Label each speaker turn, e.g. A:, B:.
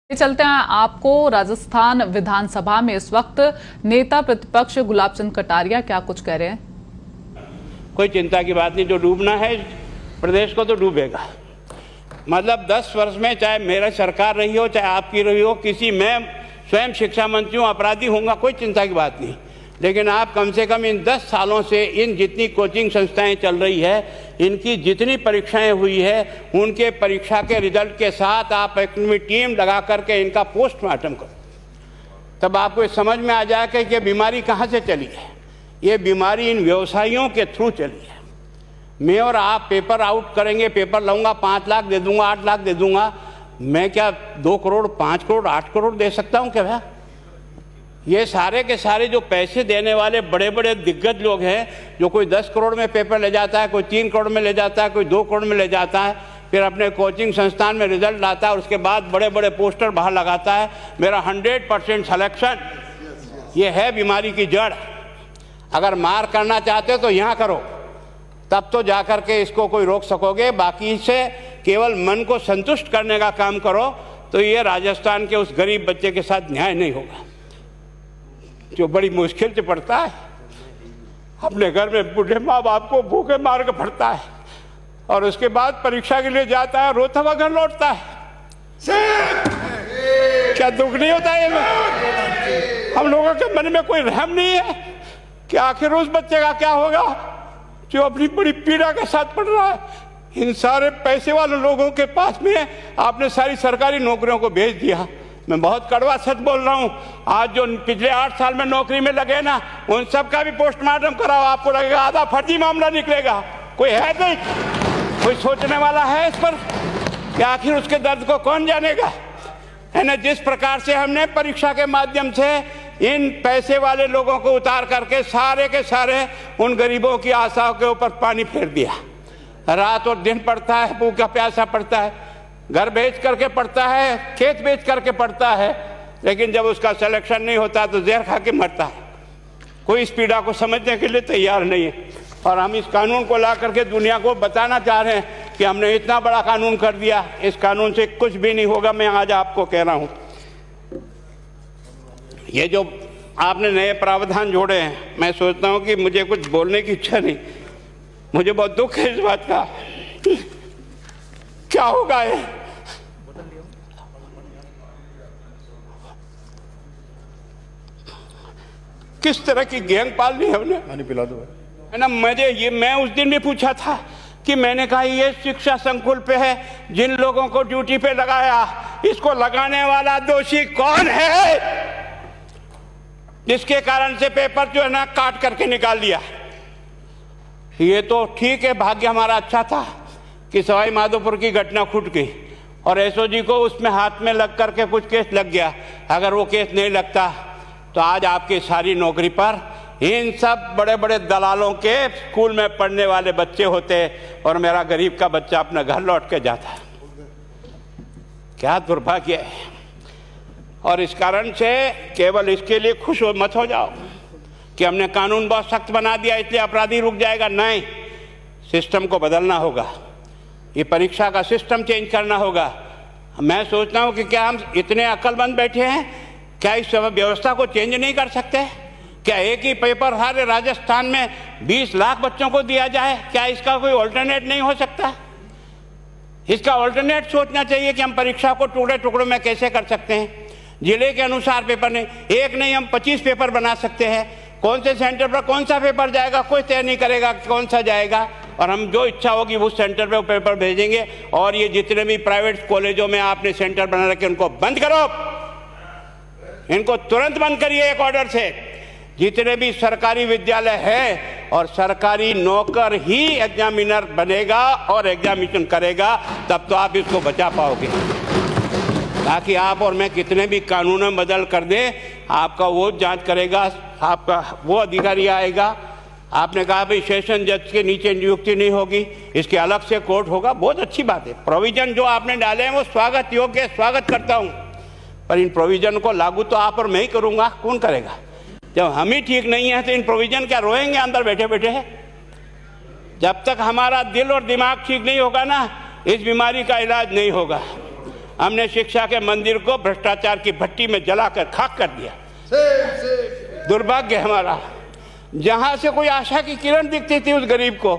A: चलते हैं आपको राजस्थान विधानसभा में इस वक्त नेता प्रतिपक्ष गुलाब चंद कटारिया क्या कुछ कह रहे हैं।
B: कोई चिंता की बात नहीं, जो डूबना है प्रदेश को तो डूबेगा। मतलब 10 वर्ष में चाहे मेरा सरकार रही हो चाहे आपकी रही हो, किसी मैं स्वयं शिक्षा मंत्री हूँ, अपराधी होऊंगा, कोई चिंता की बात नहीं। लेकिन आप कम से कम इन 10 सालों से इन जितनी कोचिंग संस्थाएं चल रही है, इनकी जितनी परीक्षाएं हुई है, उनके परीक्षा के रिजल्ट के साथ आप एक टीम लगा करके इनका पोस्टमार्टम करो, तब आपको समझ में आ जाएगा कि ये बीमारी कहाँ से चली है। ये बीमारी इन व्यवसायियों के थ्रू चली है। मैं और आप पेपर आउट करेंगे, पेपर लाऊंगा 5 लाख दे दूंगा, 8 लाख दे दूंगा, मैं क्या 2 करोड़ 5 करोड़ 8 करोड़ दे सकता हूँ क्या भैया? ये सारे के सारे जो पैसे देने वाले बड़े बड़े दिग्गज लोग हैं, जो कोई 10 करोड़ में पेपर ले जाता है, कोई 3 करोड़ में ले जाता है, कोई 2 करोड़ में ले जाता है, फिर अपने कोचिंग संस्थान में रिजल्ट लाता है, उसके बाद बड़े बड़े पोस्टर बाहर लगाता है, मेरा 100% सिलेक्शन। ये है बीमारी की जड़। अगर मार करना चाहते हो तो यहाँ करो, तब तो जा कर के इसको कोई रोक सकोगे। बाकी से केवल मन को संतुष्ट करने का काम करो तो ये राजस्थान के उस गरीब बच्चे के साथ न्याय नहीं होगा, जो बड़ी मुश्किल से पढ़ता है, अपने घर में बूढ़े माँ बाप को भूखे मार के पढ़ता है और उसके बाद परीक्षा के लिए जाता है, रोता हुआ घर लौटता है। क्या दुख नहीं होता है? हम लोगों के मन में कोई रहम नहीं है कि आखिर उस बच्चे का क्या होगा जो अपनी बड़ी पीड़ा के साथ पढ़ रहा है। इन सारे पैसे वाले लोगों के पास में आपने सारी सरकारी नौकरियों को भेज दिया। मैं बहुत कड़वा सच बोल रहा हूँ। आज जो पिछले 8 साल में नौकरी में लगे ना, उन सब का भी पोस्टमार्टम कराओ, आपको लगेगा आधा फर्जी मामला निकलेगा। कोई है नहीं, कोई सोचने वाला है इस पर कि आखिर उसके दर्द को कौन जानेगा, है ना। जिस प्रकार से हमने परीक्षा के माध्यम से इन पैसे वाले लोगों को उतार करके सारे के सारे उन गरीबों की आशाओं के ऊपर पानी फेर दिया। रात और दिन पढ़ता है, भूखा प्यासा पढ़ता है, घर बेच करके पढ़ता है, खेत बेच करके पढ़ता है, लेकिन जब उसका सिलेक्शन नहीं होता तो जहर खा के मरता है। कोई इस पीड़ा को समझने के लिए तैयार नहीं है। और हम इस कानून को ला करके दुनिया को बताना चाह रहे हैं कि हमने इतना बड़ा कानून कर दिया, इस कानून से कुछ भी नहीं होगा। मैं आज आपको कह रहा हूँ, ये जो आपने नए प्रावधान जोड़े हैं, मैं सोचता हूँ कि मुझे कुछ बोलने की इच्छा नहीं, मुझे बहुत दुख है इस बात का। क्या होगा ये? किस तरह की गैंग पाल ली है हमने?
C: पानी पिला दो,
B: है ना। मैं उस दिन भी पूछा था कि मैंने कहा ये शिक्षा संकुल पे है, जिन लोगों को ड्यूटी पे लगाया, इसको लगाने वाला दोषी कौन है, जिसके कारण से पेपर जो है ना काट करके निकाल दिया। ये तो ठीक है, भाग्य हमारा अच्छा था कि सवाई माधोपुर की घटना फूट गई और एसओजी को उसमें हाथ में लग करके कुछ केस लग गया। अगर वो केस नहीं लगता तो आज आपकी सारी नौकरी पर इन सब बड़े बड़े दलालों के स्कूल में पढ़ने वाले बच्चे होते और मेरा गरीब का बच्चा अपना घर लौट के जाता। क्या दुर्भाग्य है। और इस कारण से केवल इसके लिए खुश मत हो जाओ कि हमने कानून बहुत सख्त बना दिया इसलिए अपराधी रुक जाएगा। नहीं, सिस्टम को बदलना होगा, ये परीक्षा का सिस्टम चेंज करना होगा। मैं सोचता हूँ कि क्या हम इतने अक्लमंद बैठे हैं, क्या इस व्यवस्था को चेंज नहीं कर सकते? क्या एक ही पेपर हर राजस्थान में 20 लाख बच्चों को दिया जाए? क्या इसका कोई ऑल्टरनेट नहीं हो सकता? इसका ऑल्टरनेट सोचना चाहिए कि हम परीक्षा को टुकड़े टुकड़ों में कैसे कर सकते हैं। जिले के अनुसार पेपर नहीं, एक नहीं हम 25 पेपर बना सकते हैं। कौन से सेंटर पर कौन सा पेपर जाएगा कोई तय नहीं करेगा कौन सा जाएगा, और हम जो इच्छा होगी उस सेंटर पे वो पेपर भेजेंगे। और ये जितने भी प्राइवेट कॉलेजों में आपने सेंटर बना रखे उनको बंद करो, इनको तुरंत बंद करिए एक ऑर्डर से। जितने भी सरकारी विद्यालय है और सरकारी नौकर ही एग्जामिनर बनेगा और एग्जामिनेशन करेगा, तब तो आप इसको बचा पाओगे। ताकि आप और मैं कितने भी कानून बदल कर दें, आपका वो जांच करेगा, आपका वो अधिकारी आएगा। आपने कहा भाई सेशन जज के नीचे नियुक्ति नहीं होगी, इसके अलग से कोर्ट होगा, बहुत अच्छी बात है। प्रोविजन जो आपने डाले हैं वो स्वागत योग्य है, स्वागत करता हूँ, पर इन प्रोविजन को लागू तो आप और मैं ही करूँगा, कौन करेगा? जब हम ही ठीक नहीं है तो इन प्रोविजन क्या रोएंगे अंदर बैठे बैठे? जब तक हमारा दिल और दिमाग ठीक नहीं होगा ना, इस बीमारी का इलाज नहीं होगा। हमने शिक्षा के मंदिर को भ्रष्टाचार की भट्टी में जलाकर खाक कर दिया। दुर्भाग्य हमारा, जहां से कोई आशा की किरण दिखती थी उस गरीब को,